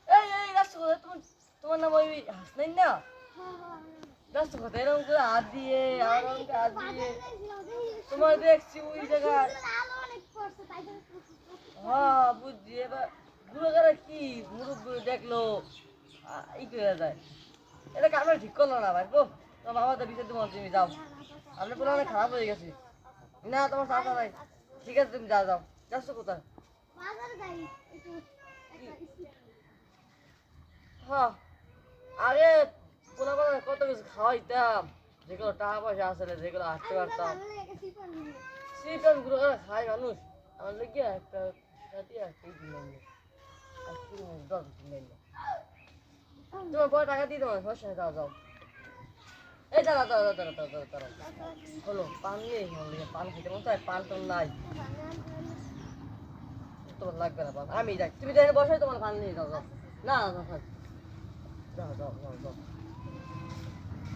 এই রাস্তা কোথায় তোমার নাম ওই হাসনাইন না রাস্তা কোথায় এরকম করে হাত দিয়ে হাত দিয়ে তোমার দেখছি ওই জায়গায় হ্যাঁ বুঝছি এবার গুরুগারা কি মুরব্বী দেখলো ই করে যায় এটা কামড়া ঠিক করলো না ভাই তোমার বাবা তো বিষয় তোমার তুমি যাও আপনার পুরো অনেক খারাপ হয়ে গেছে না তোমার চাচা নাই ঠিক আছে তুমি যাও যাচ্ছ কোথায় হ্যাঁ আগে পোলাপান কত কিছু খাওয়াইতাম যেগুলো টাকা পয়সা আসলে যেগুলো হাঁটতে পারতাম সিপান গুলো খায় মানুষ আমার লেগে একটা তোমার বড় টাকা দিয়ে দেবো সমস্যা নেই যাও এই দাঁড়া হলো পান নেই পান খেতে মতো পান তো নাই তোমার লাগবে না পান আমি যাই তুমি বসে তোমার পান নিয়ে যাও না যাও